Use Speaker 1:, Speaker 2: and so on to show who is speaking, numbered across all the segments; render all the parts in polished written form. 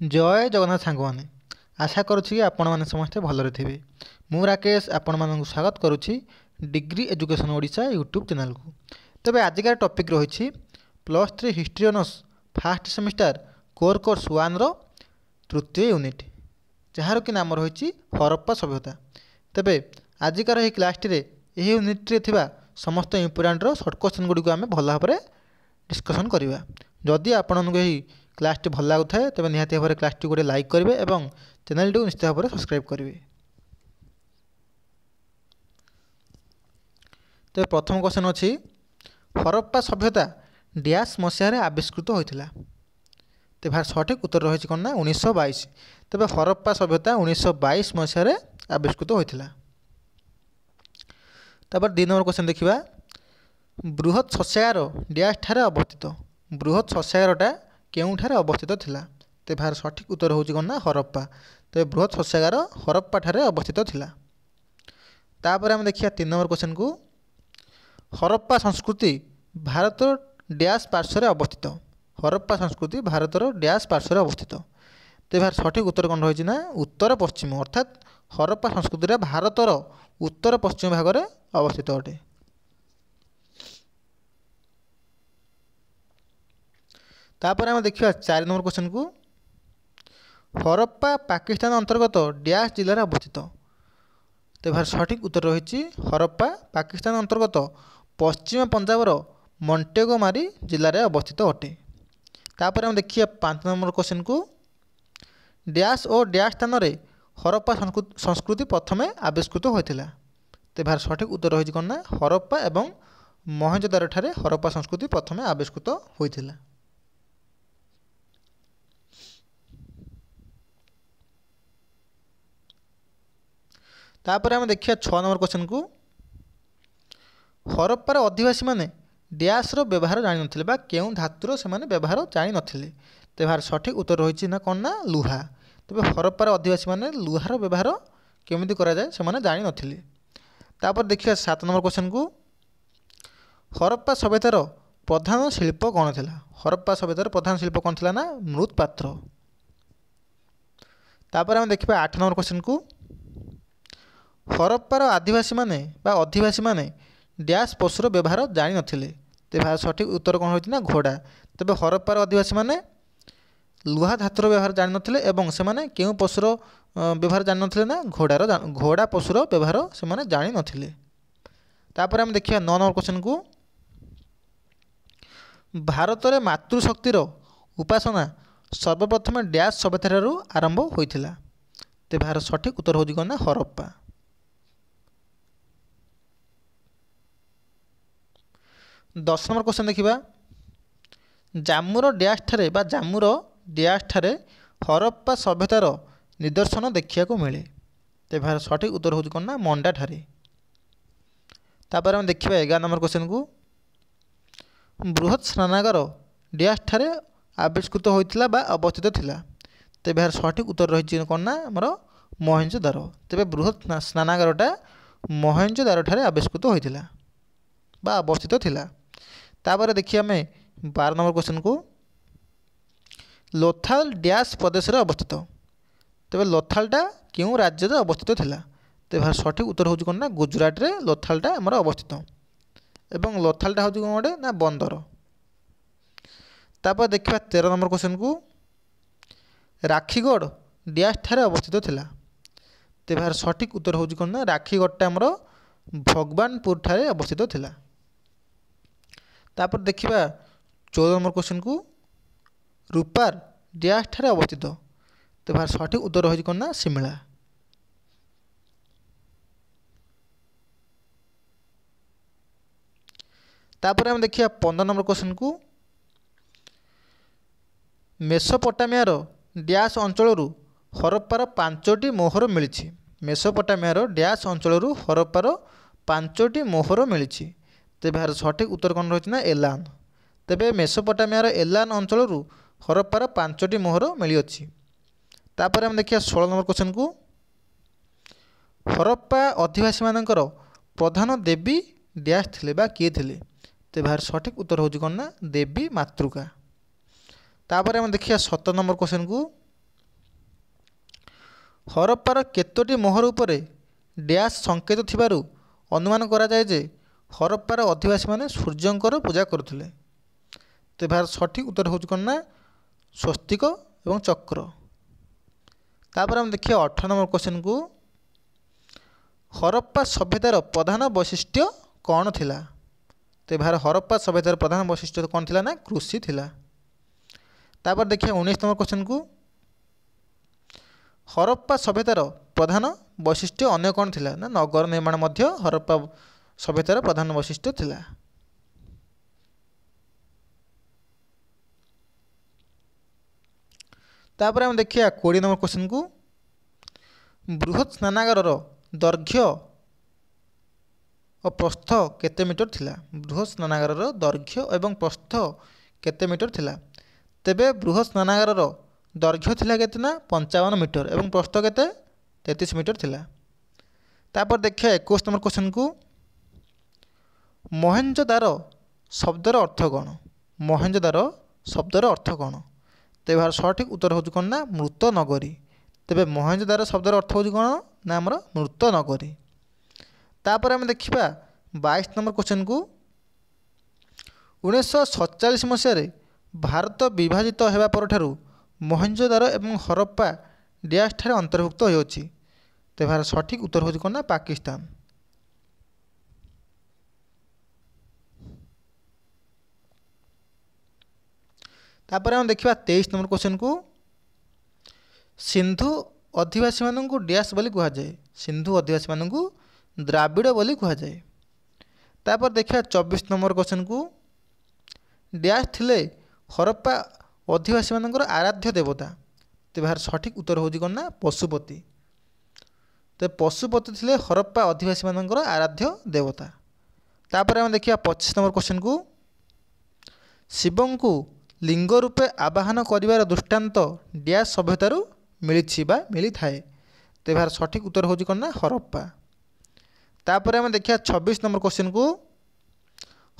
Speaker 1: जय जगन्नाथ सांग मैंने आशा करुँच आपण मैंने समस्ते भलरे थे। मु राकेश आपण मानक स्वागत करुच्ची degree education Odisha YouTube channel को। तेबे आजिकार टॉपिक रही +3 history honours first semester core course 1 रो तृतीय यूनिट जार कि नाम रही हरप्पा सभ्यता। तेबे आजिकार यह क्लास टी यूनिट रे थिबा समस्त इम्पोर्टाट सर्ट क्वेश्चन गुड़ी आम भल भाव डिस्कसन करवा। जदि आपको यही क्लास टी भल लगुए तेज निहाती भाव क्लास टी गोटे लाइक करेंगे और चैनल टी निश्चित भाव सब्सक्राइब करेंगे। तो प्रथम क्वेश्चन अच्छी हरप्पा सभ्यता डैश मसीह आविष्कृत होता। तो भार सठिक उत्तर रही कौन ना 1922। तेज हरप्पा सभ्यता 1922 मसीह आविष्कृत होता। तापर 2 नंबर क्वेश्चन देखा बृहत शस्यागार डैश ठारे अवस्थित। बृहत शस्यागारटा केउठारे अवस्थित थिला। तो भार सठिक उत्तर होची कौन ना हरप्पा। तो बृहत शस्यागार हरप्पा ठारे अवस्थित थिला। तापर आम देखिए 3 नंबर क्वेश्चन को हरप्पा संस्कृति भारत डैश पार्श्व अवस्थित। हरप्पा संस्कृति भारत डैश पार्श्व अवस्थित। तो भार सठिक उत्तर कौन रही ना उत्तर पश्चिम अर्थात हरप्पा संस्कृति भारत उत्तर पश्चिम भाग में अवस्थित अटे। तापर आम देखिए 4 नंबर क्वेश्चन को हरप्पा पाकिस्तान अंतर्गत डैश जिलार अवस्थित। तो भार सठिक उत्तर रही हरप्पा पाकिस्तान अंतर्गत पश्चिम पंजाबर मंटेगोमारी जिले में अवस्थित अटे। तापर आम देखिए 5 नंबर क्वेश्चन को डैश और डैश स्थान में हरप्पा संस्कृति प्रथमे आविष्कृत होता। तो भार सठिक उत्तर रही कौन ना हरप्पा एवं मोहनजोदारो ठारे हरप्पा संस्कृति प्रथमे आविष्कृत होता। तापर आम देखिए 6 नंबर क्वेश्चन को हरप्पार अधिवासी माने डैश रो व्यवहार जानी नथिले बा केउ धातुर से माने व्यवहार जानी नथिले। तो भार सठिक उत्तर रही ना कौन ना लुहा। तेज हरप्पार अधिवासी माने लुहार व्यवहार केमिति करा जाए से माने जानी नथिले। तापर देखिए 7 नंबर क्वेश्चन को हरप्पा सभ्यतार प्रधान शिल्प कौन थिला। हरप्पा सभ्यतार प्रधान शिल्प कौन थिला ना मृत पात्र। तापर आम देखिए 8 नंबर क्वेश्चन को हरप्पार आदिवासी माने बा अधिवासी माने डैश पशुर व्यवहार जानी नथिले। तो भार सठिक उत्तर कौन होती ना घोड़ा। तेज हरप्पार आदिवासी माने लुहा धातुर व्यवहार जानी नथिले एवं से माने केउ पशुर व्यवहार जानी नथिले ना घोड़ा पशुर व्यवहार से माने जानी नथिले। तापर हम देखिए 9 नंबर क्वेश्चन को भारत में मातृशक्तिर उपासना सर्वप्रथम डैश सभ्यतार आरंभ होता। तो भार सठिक उत्तर होगी कौन ना हरप्पा। 10 नंबर क्वेश्चन देखा जाम्मूर डैश ठारे बा जाम्मूर डैश ठारे हरप्पा सभ्यतार निदर्शन देखा मिले। तो भार सठिक उत्तर होगी कौन ना मंडा ठारे। तापर हम देखा 11 नंबर क्वेश्चन को बृहत स्नानागार डैश ठारे आविष्कृत होता बा अवस्थित थिला। तो भार सठिक उत्तर रही कौन ना आमर मोहनजोदारो। तेज बृहत स्नानागारटा मोहनजोदारो ठारे आविष्कृत होता बा अवस्थित थिला। तापर देखिए आम 12 नंबर क्वेश्चन को लोथाल डैश प्रदेश अवस्थित। तेज लोथालटा क्यों राज्य अवस्थित थिला। तो भार सठिक उत्तर होगी कौन ना गुजरात रे लोथालटा आमर अवस्थित एवं लोथालटा होगी कौन गोटे ना बंदर। तापर देखा 13 नंबर क्वेश्चन को राखीगढ़ डैश ठारे अवस्थित थिला। तो भार सठिक उत्तर होगी कौन ना राखीगढ़टा आमर भगवानपुर ठारे अवस्थित थिला। तापर देखिबा 14 नंबर क्वेश्चन को रूपार डैश ठारे अवस्थित। तो भार सठिक उत्तर रही कौन ना शिमला। तापर हम देखिए 15 नंबर क्वेश्चन को मेसोपोटामियार डैश अंचल हरप्पार 5टी मोहर मिली। मेसोपोटामियार डैश अंचल हरप्पार 5टी मोहर मिली। तो भार सठिक उत्तर कौन रही ना एलान। तेबे मेसोपोटामियार एलान अंचल हरप्पार 5टी मोहर मिली अच्छी। तापर हम देखिए 16 नंबर क्वेश्चन को हरप्पा अधिवासी मानकर प्रधान देवी डैश थिले बा किए थिले। तो भार सठिक उत्तर होगी कौन ना देवी मातृका। तापर हम देखिए 17 नंबर क्वेश्चन को हरप्पार केतोटी मोहर उपरे डैश संकेत थिबारु अनुमान करा जाए जे हरप्पार अधिवासी माने सूर्यंकर पूजा करुथिले। तो यार सठिक उत्तर हूँ कौन ना स्वस्तिक एवं चक्र। तापर हम देखिए 18 नंबर क्वेश्चन को, हरप्पा सभ्यतार प्रधान वैशिष्ट्य कौन थिला। तो यार हरप्पा सभ्यतार प्रधान वैशिष्ट्य कौन थिला ना कृषि थिला। तापर देखिए 19 नंबर क्वेश्चन को, हरप्पा सभ्यतार प्रधान वैशिष्ट्य अन्य कौन थिला ना नगर निर्माण मध्य हरप्पा सभ्यतार प्रधान वैशिष्ट्य थिला। तापर हम देखिए 20 नंबर क्वेश्चन को, बृहत स्नानागार दैर्घ्य और प्रस्थ केते मीटर थिला। बृहत स्नानागार दैर्घ्य एवं प्रस्थ केते मीटर थिला। तेबे बृहत स्नानागार दैर्घ्य थिला केते ना 55 मीटर एवं प्रस्थ केते 33 मीटर थिला। तापर देखिए 21 नंबर क्वेश्चन को, मोहेंजोदारो शब्दर अर्थ कौन। मोहेंजोदारो शब्दर अर्थ कौन। तो यार सठिक उत्तर हूँ कौन ना मृत नगरी। तेबे मोहेंजोदारो शब्दर अर्थ हूँ कौन ना आमर मृत नगरी। तापर आम देखा 22 नंबर क्वेश्चन को, 1947 मसीह भारत विभाजित होगा पर मोहेंजोदारो एवं हरप्पा डैश ठारे अंतर्भुक्त होती। तो यार सठिक उत्तर हूँ कौन ना पाकिस्तान। तापर हम देखा 23 नंबर क्वेश्चन को, सिंधु आदिवासी मानू डैश बोली कह जाए। सिंधु आदिवासी मानू द्राविड़ बोली कह जाए। तापर देखा 24 नंबर क्वेश्चन को, डैश थिले हरप्पा आदिवासी मानकर आराध्य देवता। तो यार सठिक उत्तर हूँ कौन ना पशुपति। तो पशुपति थिले हरप्पा आदिवासी मानकर आराध्य देवता। तापर हम देखिए 25 नंबर क्वेश्चन को, शिवं को लिंग रूपे आवाहन करिवार दृष्टांत डैश सभ्यतारू मिली बा मिली थाए। तो यार सठिक उत्तर हूँ कौन ना हरप्पा। तापर हम देखिए 26 नंबर क्वेश्चन को,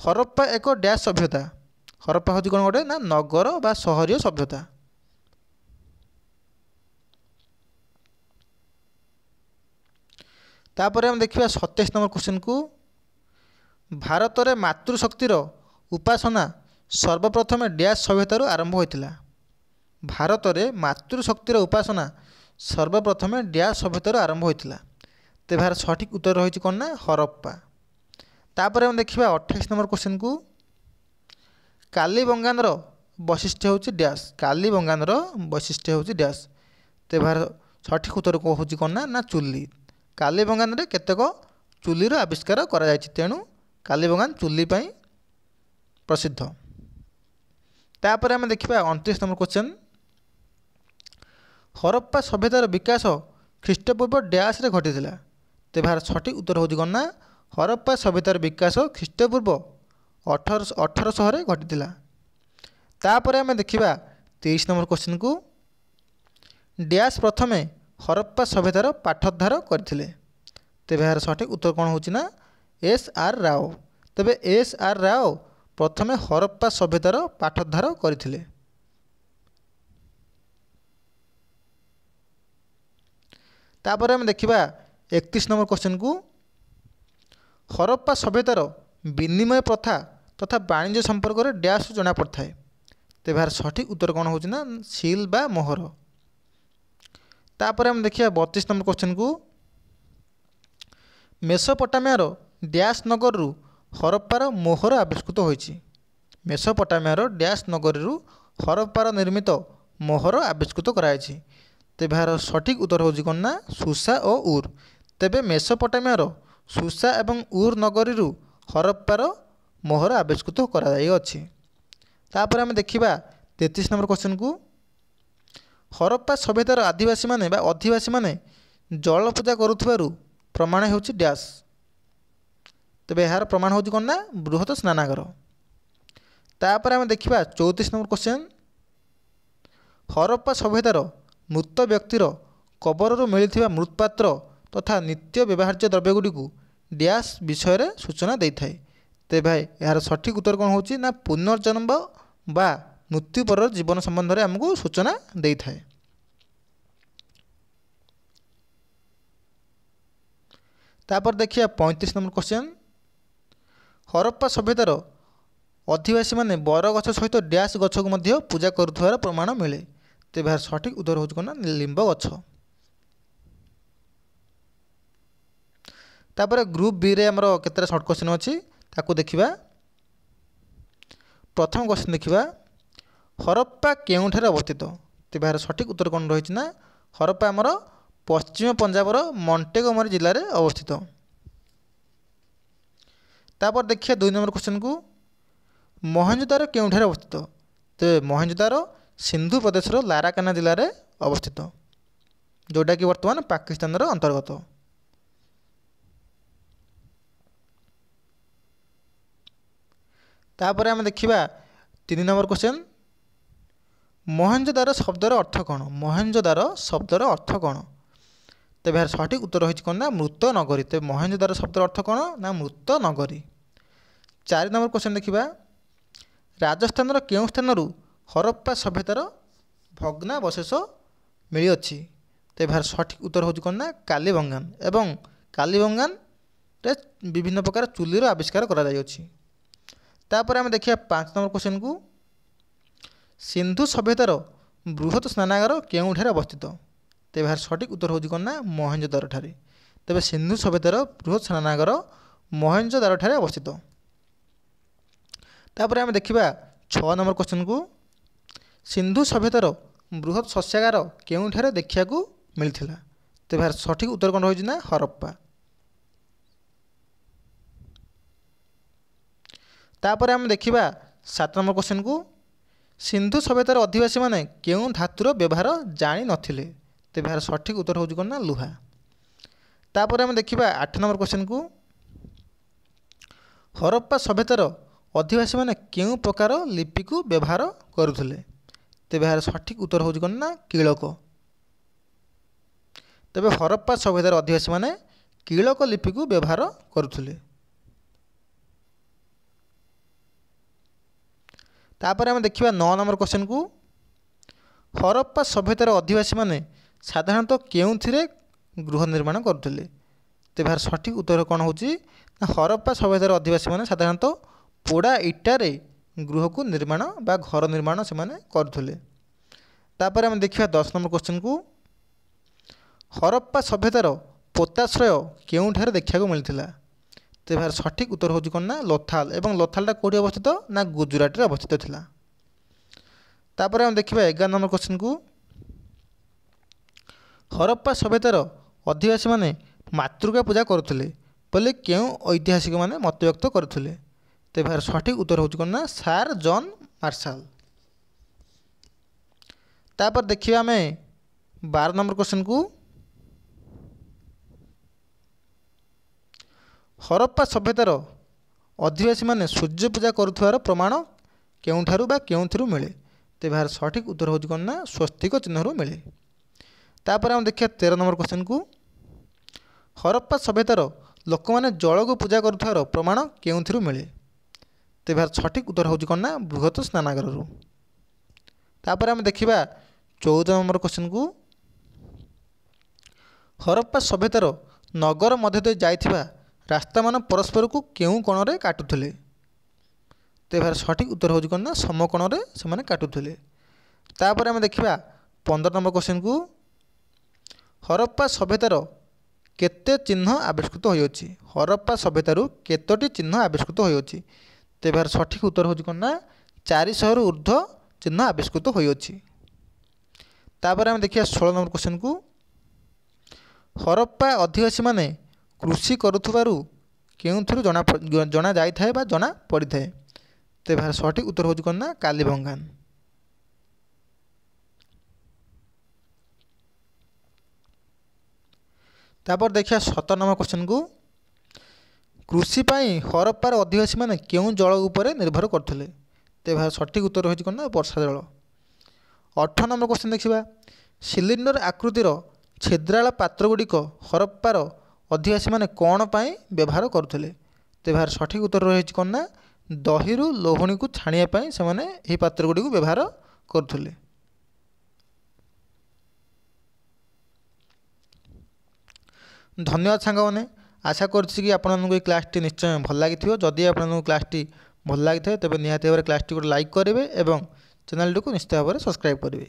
Speaker 1: हरप्पा एक डैश सभ्यता। हरप्पा हूँ कौन गोटे ना नगर बा सहरीय सभ्यता। तापर हम देखिए 27 नंबर क्वेश्चन को, भारत में मातृशक्तिर उपासना सर्वप्रथम डैश सभ्यतारू आरंभ होता। भारत में मातृशक्तिर उपासना सर्वप्रथम डैश सभ्यतारू आरंभ होता। तो यार सठिक उत्तर रही कौन ना हरप्पा। तापर हम देखिए 28 नंबर क्वेश्चन को, कालीबंगान वैशिष्ट्य हूँ डैश। कालीबंगान वैशिष्ट्य हूँ डैश। तो यार सठिक उत्तर हूँ कौन ना चुली। कालीबंगान रे केतेक चुलीर आविष्कार करा तेणु कालीबंगान चुली प्रसिद्ध। तापर आम देखा 29 नंबर क्वेश्चन, हरप्पा सभ्यतार विकास ख्रीष्टपूर्व डैश रे घटी। तो यार सठिक उत्तर हूँ कौन ना हरप्पा सभ्यतार विकास ख्रीष्टपूर्व 1800 घटी। तापर आम देखा 23 नंबर क्वेश्चन को, डैश प्रथमे हरप्पा सभ्यतार पाठोद्धार करथिले। तेबे यार सठिक उत्तर कौन होची ना एस.आर. राव। तेबे एस.आर. राव प्रथमे हरप्पा सभ्यतार पाठोद्धार करथिले। तापर हम देखिबा 31 नंबर क्वेश्चन को, हरप्पा सभ्यतार विनिमय प्रथा तथा वाणिज्य संपर्क में डैश जना पड़ता है। तेबे यार सठिक उत्तर कौन होची ना सील बा मोहर। तापर हम देखिए 32 नंबर क्वेश्चन को, मेसोपोटामियार डैश नगर हरप्पार मोहर आविष्कृत होइछि। मेसोपोटामियार डैश नगर हरप्पार निर्मित मोहर आविष्कृत कराइछि। तेबे यार सठिक उत्तर होछि कौन ना सुसा और उर। तेबे मेसोपोटामियार सुसा एवं उर नगरी हरप्पार मोहर आविष्कृत कराइछि। तापर हम देखिबा 33 नंबर क्वेश्चन को, हरप्पा सभ्यतार आदिवासी माने बा अधिवासी माने जल पूजा करुथिबारु प्रमाण होछि डैश। तेबे यार प्रमाण होछि कौन ना बृहत स्नानागार। तापर हम देखिबा 34 नंबर क्वेश्चन, हरप्पा सभ्यतार मृत व्यक्तिर कबररू मिलिथिबा मृतपात्र तथा नित्य व्यवहार्य द्रव्यगुड़ी डैश विषय सूचना देइथाय। तेबे यार सठिक उत्तर कौन होछि ना पुनर्जन्म बा मृत्यु पर जीवन संबंध में आमको सूचना देइथाय। तापर देखिए 35 नंबर क्वेश्चन हरप्पा सभ्यतार अधिवासी माने बर गछ सहित डैश गछ को मध्य पूजा करुथार प्रमाण मिले। तो यार सठिक उत्तर हो निम्ब गछ। तापर ग्रुप बी रे हमर केतरा शॉर्ट क्वेश्चन अछि ताकू देखिबा। प्रथम क्वेश्चन देखिबा हरप्पा केउठारे अवस्थित। तो यार सठिक उत्तर कौन रही ना हरप्पा आमर पश्चिम पंजाबर मंटेगोमरी जिले में अवस्थित। तापर देखिए 2 नंबर क्वेश्चन को मोहनजोदारो केउठारे अवस्थित। तो मोहनजोदारो सिंधु प्रदेश लाराकाना जिले में अवस्थित जोटा कि वर्तमान पाकिस्तान अंतर्गत। तापर आम देखिबा 3 नंबर क्वेश्चन मोहनजोदारो शब्दर अर्थ कौन। मोहनजोदारो शब्दर अर्थ कौन। तो यार सठिक उत्तर रही कौन ना मृत नगरी। तो मोहनजोदारो शब्दर अर्थ कौन ना मृत नगरी। 4 नंबर क्वेश्चन देखिबा राजस्थान केउं स्थानरू हरप्पा सभ्यतार भग्नावशेष मिलिअछि। तो यार सठिक उत्तर हो कौन ना कालीबंगान। एवं कालीबंगान रे विभिन्न प्रकार चुलीर आविष्कार करा जाइअछि। तापर आम देखिए 5 नंबर क्वेश्चन को सिंधु सभ्यतार बृहत स्नानागार केउठारे अवस्थित। तो यार सठिक उत्तर हो कौन ना मोहनजोदारो ठारे। तेज सिंधु सभ्यतार बृहत स्नानागार मोहनजोदारो ठारे अवस्थित। तापर आम देखिबा 6 नंबर क्वेश्चन को सिंधु सभ्यतार बृहत शस्यागार केउठारे देखियाकू मिलथिला। तो यार सठिक उत्तर कौन रही ना हरप्पा। तापर आम देखिबा 7 नंबर क्वेश्चन को सिंधु सभ्यतार अधिवासी माने केउं धातुर व्यवहार जानी नथिले। तो यार सठिक उत्तर हो कौन ना लुहा। तापर आम देखिबा 8 नंबर क्वेश्चन को हरप्पा सभ्यतार अधिवासी माने केउं प्रकार लिपि को व्यवहार करुथिले। तो यार सठिक उत्तर हो कौन ना कीलक। तेबे हरप्पा सभ्यतार अधिवासी माने कीलक लिपि को व्यवहार करुथिले। तापर आम देखिबा 9 नंबर क्वेश्चन को हरप्पा सभ्यतार अधिवासी माने साधारणतः केउंथिरे गृह निर्माण करुथिले। तो यार सठिक उत्तर कौन होची हरप्पा सभ्यतार अधिवासी माने साधारणतः पोड़ा इटारे गृह को निर्माण बा घर निर्माण से माने करुथिले। तापर आम देखिबा 10 नंबर क्वेश्चन को हरप्पा सभ्यतार पोताश्रय केउठारे देखियाकू मिलथिला। तो यार सठिक उत्तर हो कौन ना लोथाल। एवं लोथालटा कौटी अवस्थित ना गुजरात रे अवस्थित थिला। तापर हम देखिबा 11 नंबर क्वेश्चन को हरप्पा सभ्यतार अधिवासी माने मातृका पूजा करुथिले बोले केउं ऐतिहासिक माने मत व्यक्त करुथिले। तो यार सठिक उत्तर हो कौन ना सार जॉन मार्शल। तापर देखिबा आमे 12 नंबर क्वेश्चन को हरप्पा सभ्यतार अधिवासी माने सूर्य पूजा करुथार प्रमाण केउठारु बा केउंथिरु मिले। तो यार सठिक उत्तर हो कौन ना स्वस्तिक चिन्हरु मिले। तापर हम देखिए 13 नंबर क्वेश्चन को हरप्पा सभ्यतार लोक माने जल को पूजा करुथार प्रमाण केउंथिरु मिले। तो यार सठिक उत्तर हो कौन ना बृहत स्नानागार। तापर हम देखिबा 14 नंबर क्वेश्चन को हरप्पा सभ्यतार नगर मध्य दे जाइथिबा रास्ता मान परस्पर को केउं कोण रे काटुथिले। तो यार सठिक उत्तर हो कौन ना समकोण रे से माने काटुथिले। तापर हम देखिबा 15 नंबर क्वेश्चन को हरप्पा सभ्यतार केते चिन्ह आविष्कृत होइछि। हरप्पा सभ्यतारु केतोटी चिन्ह आविष्कृत होइछि। तो यार सठिक उत्तर हो कौन ना 400 रु ऊर्ध्व चिन्ह आविष्कृत होइछि। तापर हम देखिए 16 नंबर क्वेश्चन को हरप्पा अधिवासी माने कृषि करुथबारु केउंथिरु जना जाई थाए बा जना पड़ी थाए। तो यार सठिक उत्तर हो कौन ना कालीबंगान। तापर देखिए 17 नंबर क्वेश्चन को कृषि पाई हरप्पार अधिवासी माने केउं जल उपरे निर्भर करथिले। तो यार सठिक उत्तर हो कौन ना वर्षा जल। 18 नंबर क्वेश्चन देखिबा सिलिंडर आकृतिर छिद्राळ पात्र गुड़िक हरप्पार अधिवासी माने कौन पाई व्यवहार करुथिले। तो यार सठिक उत्तर रही कौन ना दहीरु लोहणी को छाणिया पाई से माने एही पात्र गुड़ी को व्यवहार करुथिले। धन्यवाद सांग माने आशा करुच्ची कि आपको ये क्लासटी निश्चय भल लगी जदि आपको क्लासटी भल लगी तेज निहाती भाव क्लासटी गोटे लाइक करेंगे और चैनल को निश्चित भाव में सब्सक्राइब करेंगे।